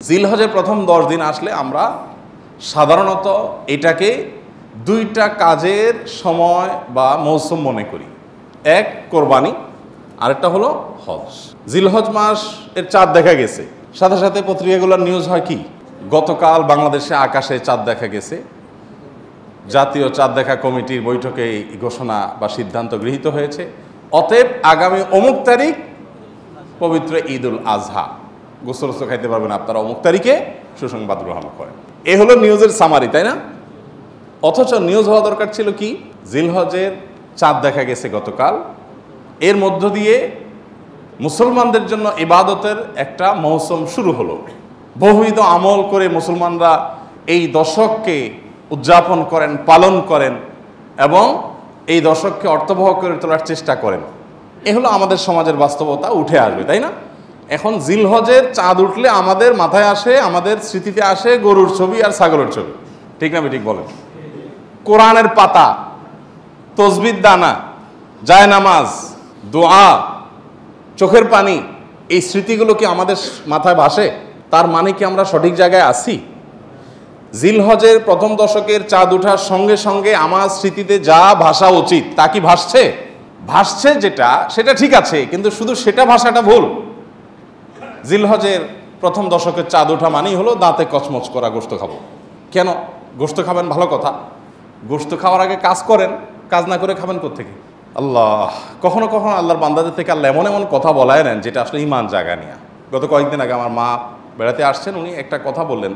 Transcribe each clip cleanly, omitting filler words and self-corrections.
জিলহজের প্রথম 10 দিন আসলে আমরা সাধারণত এটাকে দুইটা কাজের সময় বা মৌসুম মনে করি। এক কোরবানি, আরেকটা হলো হজ। জিলহজ মাস এর চাঁদ দেখা গেছে, সাথে সাথে পত্রিকাগুলোর নিউজ হয় কি, গতকাল বাংলাদেশে আকাশে চাঁদ দেখা গেছে, জাতীয় চাঁদ দেখা কমিটির বৈঠকে এই ঘোষণা বা সিদ্ধান্ত গৃহীত হয়েছে, অতএব আগামী অমুক তারিখ পবিত্র ঈদুল আজহা, গোসল খাইতে পারবেন আপনারা অমুক তারিখে, সুসংবাদ গ্রহণ করেন। এ হলো নিউজের সামারি, তাই না? অথচ নিউজ হওয়া দরকার ছিল কি, জিলহজের চাঁদ দেখা গেছে গতকাল, এর মধ্য দিয়ে মুসলমানদের জন্য ইবাদতের একটা মৌসুম শুরু হলো। বহুবিধ আমল করে মুসলমানরা এই দশককে উদযাপন করেন, পালন করেন এবং এই দশককে অর্থবহ করে তোলার চেষ্টা করেন। এ হলো আমাদের সমাজের বাস্তবতা, উঠে আসবে, তাই না? এখন জিলহজের চাঁদ উঠলে আমাদের মাথায় আসে, আমাদের স্মৃতিতে আসে গরুর ছবি আর ছাগলের ছবি, ঠিক না? ঠিক বলেন। কোরআনের পাতা, তসবির দানা, জায়নামাজ, দোয়া, চোখের পানি, এই স্মৃতিগুলো কি আমাদের মাথায় ভাসে? তার মানে কি আমরা সঠিক জায়গায় আছি? জিলহজের প্রথম দশকের চাঁদ ওঠার সঙ্গে সঙ্গে আমার স্মৃতিতে যা ভাসা উচিত তা কি ভাসছে? ভাসছে যেটা, সেটা ঠিক আছে, কিন্তু শুধু সেটা ভাষাটা ভুল। জিলহজের প্রথম দশকের চাঁদ ওঠা মানেই হলো দাঁতে কচমচ করা গোশত খাবো। কেন গোশত খাবেন? ভালো কথা, গোশত খাওয়ার আগে কাজ করেন, কাজ না করে খাবেন কোত্থেকে? আল্লাহ, কখনো কখনো আল্লাহর বান্দাদের থেকে আল্লাহ এমন এমন কথা বলায় নেন যেটা আসলে ইমান জায়গা নিয়ে। গত কয়েকদিন আগে আমার মা বেড়াতে আসছেন, উনি একটা কথা বললেন,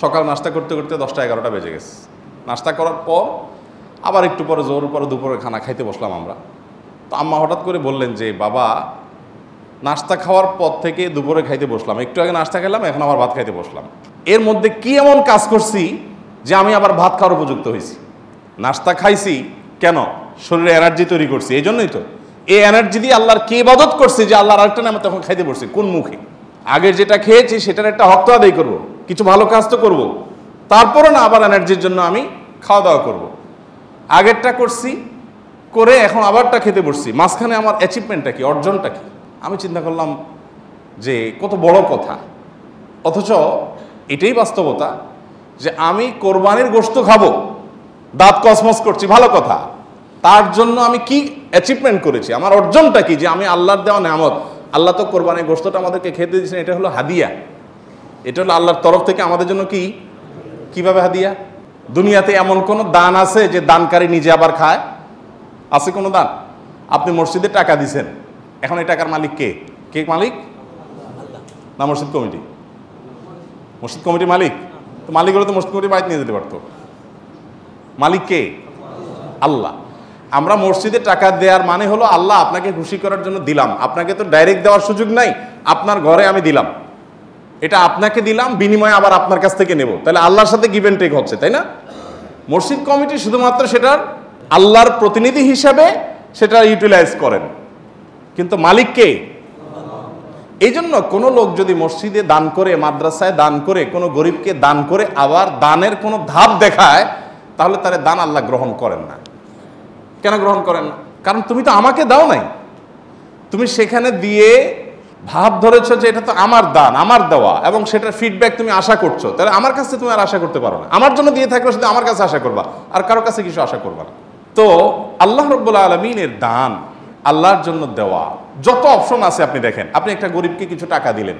সকাল নাস্তা করতে করতে 10টা-11টা বেজে গেছে। নাস্তা করার পর আবার একটু পরে জোর পরে দুপুরে খানা খাইতে বসলাম আমরা। তো আম্মা হঠাৎ করে বললেন যে, বাবা, নাস্তা খাওয়ার পর থেকে দুপুরে খাইতে বসলাম, একটু আগে নাস্তা খেলাম, এখন আবার ভাত খাইতে বসলাম, এর মধ্যে কি এমন কাজ করছি যে আমি আবার ভাত খাওয়ার উপযুক্ত হয়েছি? নাস্তা খাইছি কেন? শরীরে এনার্জি তৈরি করছি, এই জন্যই তো। এই এনার্জি দিয়ে আল্লাহর কে ইবাদত করছি যে আল্লাহর আরেকটা নামে তখন খাইতে বসছি? কোন মুখে? আগের যেটা খেয়েছি সেটার একটা হক তো আদায় করবো, কিছু ভালো কাজ তো করবো, তারপরে না আবার এনার্জির জন্য আমি খাওয়া দাওয়া করব। আগেরটা করছি, করে এখন আবারটা খেতে বসছি, মাঝখানে আমার অ্যাচিভমেন্টটা কি, অর্জনটা কি? আমি চিন্তা করলাম যে কত বড় কথা। অথচ এটাই বাস্তবতা যে আমি কোরবানির গোশত খাবো, দাঁত কসমস করছি, ভালো কথা, তার জন্য আমি কি অ্যাচিভমেন্ট করেছি, আমার অর্জনটা কি? যে আমি আল্লাহর দেওয়া নেয়ামত, আল্লাহ তো কোরবানির গোশতটা আমাদেরকে খেতে দিয়েছেন, এটা হলো হাদিয়া, এটা হলো আল্লাহর তরফ থেকে আমাদের জন্য কি, কিভাবে হাদিয়া? দুনিয়াতে এমন কোনো দান আছে যে দানকারী নিজে আবার খায়? আছে কোনো দান? আপনি মসজিদে টাকা দিছেন, এখন এই টাকার মালিক কে? কে মালিক? না মসজিদ কমিটি? মসজিদ কমিটি মালিক? তো মালিক হলে তো মসজিদ কমিটি বাইরে নিয়ে যেতে পারতো। মালিক কে? আল্লাহ। আমরা মসজিদে টাকা দেওয়ার মানে হলো আল্লাহ আপনাকে খুশি করার জন্য দিলাম, আপনাকে তো ডাইরেক্ট দেওয়ার সুযোগ নাই, আপনার ঘরে আমি দিলাম, এটা আপনাকে দিলাম, বিনিময়ে আবার আপনার কাছ থেকে নেব, তাহলে আল্লাহর সাথে গিভ এন্ড টেক হচ্ছে, তাই না? মসজিদ কমিটি শুধুমাত্র সেটার আল্লাহর প্রতিনিধি হিসাবে সেটা ইউটিলাইজ করেন, কিন্তু মালিক কে? এই জন্য কোনো লোক যদি মসজিদে দান করে, মাদ্রাসায় দান করে, কোনো গরিবকে দান করে আবার দানের কোনো ধাপ দেখায়, তাহলে তার দান আল্লাহ গ্রহণ করেন না। কেন গ্রহণ করেন না? কারণ তুমি তো আমাকে দাও নাই, তুমি সেখানে দিয়ে ভাব ধরেছো যে এটা তো আমার দান, আমার দেওয়া, এবং সেটার ফিডব্যাক তুমি আশা করছো, তাহলে আমার কাছে তুমি আর আশা করতে পারো না। আমার জন্য দিয়ে থাকলে শুধু আমার কাছে আশা করবা, আর কারো কাছে কিছু আশা করবা না। তো আল্লাহ রাব্বুল আলামিনের দান, আল্লাহর জন্য দেওয়া, যত অপশন আছে আপনি দেখেন, আপনি একটা গরিবকে কিছু টাকা দিলেন,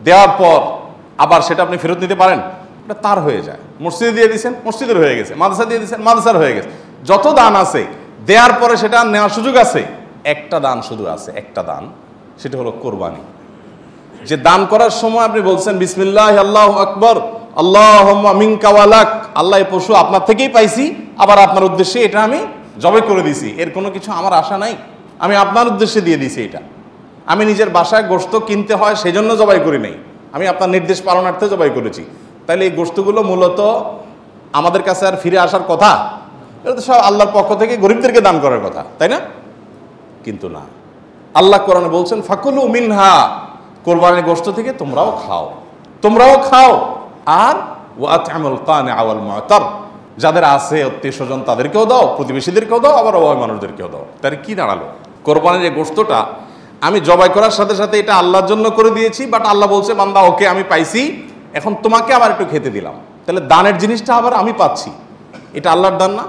দেওয়ার পর আবার সেটা আপনি ফেরত নিতে পারেন, এটা তার হয়ে যায়। মসজিদে দিয়ে দিয়েছেন, মসজিদের হয়ে গেছে, মাদ্রাসা দিয়ে দিয়েছেন, মাদ্রাসার হয়ে গেছে। যত দান আছে দেওয়ার পরে সেটা নেওয়ার সুযোগ আছে, একটা দান শুধু আছে, একটা দান, সেটা হলো কোরবানি। যে দান করার সময় আপনি বলছেন বিসমিল্লাহ আল্লাহু আকবার, আল্লাহুম্মা মিনকা ওয়া লাক, আল্লাহ এই পশু আপনার থেকেই পাইছি, আবার আপনার উদ্দেশ্যে এটা আমি জবাই করে দিছি, এর কোনো কিছু আমার আশা নাই, আমি আপনার উদ্দেশ্যে দিয়ে দিছি। এটা আমি নিজের বাসায় গোশত কিনতে হয় সেজন্য জবাই করি নাই, আমি আপনার নির্দেশ পালনার্থে জবাই করেছি। তাহলে এই গোশতগুলো মূলত আমাদের কাছে আর ফিরে আসার কথা? এটা তো সব আল্লাহর পক্ষ থেকে গরিবদেরকে দান করার কথা, তাই না? কিন্তু না, আল্লাহ কোরআনে বলছেন ফাকুলু মিনহা, কোরবানির গোশত থেকে তোমরাও খাও, তোমরাও খাও, আর ওয়াতআমুল কানিআ ওয়াল মু'তার, যাদের আছে আত্মীয় স্বজন তাদেরকেও দাও, প্রতিবেশীদেরকেও দাও, আবার অভাবী মানুষদেরকেও দাও। তার কি দাঁড়ালো? কোরবানির এই গোশতটা আমি জবাই করার সাথে সাথে এটা আল্লাহর জন্য করে দিয়েছি, বাট আল্লাহ বলছে বান্দা ওকে আমি পাইছি, এখন তোমাকে আবার একটু খেতে দিলাম, তাহলে দানের জিনিসটা আবার আমি পাচ্ছি, এটা আল্লাহর দান না?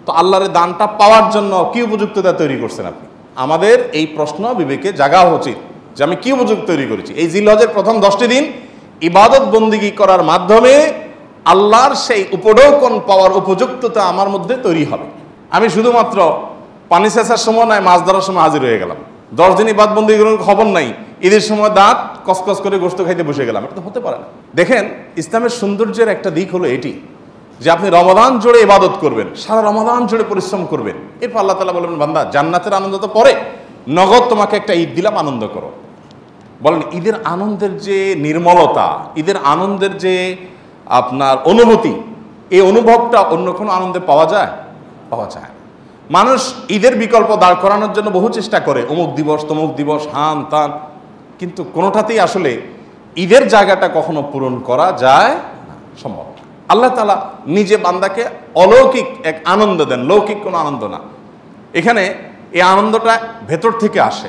তো আল্লাহর দানটা পাওয়ার জন্য কি উপযুক্ততা তৈরি করছেন আপনি? আমাদের এই প্রশ্ন বিবেকে জাগা উচিত যে আমি কি উপযুক্ত তৈরি করেছি। এই জিলহজের প্রথম 10টি দিন ইবাদত বন্দিগি করার মাধ্যমে আল্লাহর সেই উপঢৌকন পাওয়ার উপযুক্ততা আমার মধ্যে তৈরি হবে। আমি শুধুমাত্র পানি সেচার সময় নয়, মাছ ধরার সময় হাজির হয়ে গেলাম, 10 দিন ইবাদত বন্দিগির খবর নাই, ঈদের সময় দাঁত কসকস করে গোস্ত খাইতে বসে গেলাম, এটা তো হতে পারে না। দেখেন, ইসলামের সৌন্দর্যের একটা দিক হলো এটি যে আপনি রমাদান জুড়ে ইবাদত করবেন, সারা রমাদান জুড়ে পরিশ্রম করবেন, এরপর আল্লাহ তাআলা বলবেন বান্দা জান্নাতের আনন্দ তো পরে, নগদ তোমাকে একটা ঈদ দিলাম, আনন্দ করো। বলেন ঈদের আনন্দের যে নির্মলতা, ঈদের আনন্দের যে আপনার অনুভূতি, এই অনুভবটা অন্য কোনো আনন্দে পাওয়া যায়? পাওয়া যায় না। মানুষ ঈদের বিকল্প দাঁড় করানোর জন্য বহু চেষ্টা করে, অমুক দিবস তমুক দিবস, হান তান, কিন্তু কোনোটাতেই আসলে ঈদের জায়গাটা কখনো পূরণ করা যায় না, সম্ভব না। আল্লাহ তাআলা নিজে বান্দাকে অলৌকিক এক আনন্দ দেন, লৌকিক কোনো আনন্দ না। এখানে এই আনন্দটা ভেতর থেকে আসে,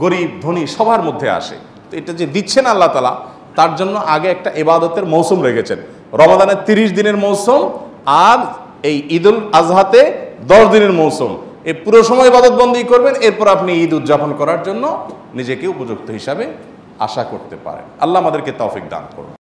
গরিব ধনী সবার মধ্যে আসে। তো এটা যে দিচ্ছেন আল্লাহ তাআলা, তার জন্য আগে একটা ইবাদতের মৌসুম রেখেছেন, রমাদানের 30 দিনের মৌসুম, আর এই ঈদুল আজহাতে 10 দিনের মৌসুম। এই পুরো সময় ইবাদত বন্দী করবেন, এরপর আপনি ঈদ উদযাপন করার জন্য নিজেকে উপযুক্ত হিসাবে আশা করতে পারেন। আল্লাহ আমাদেরকে তৌফিক দান করুন।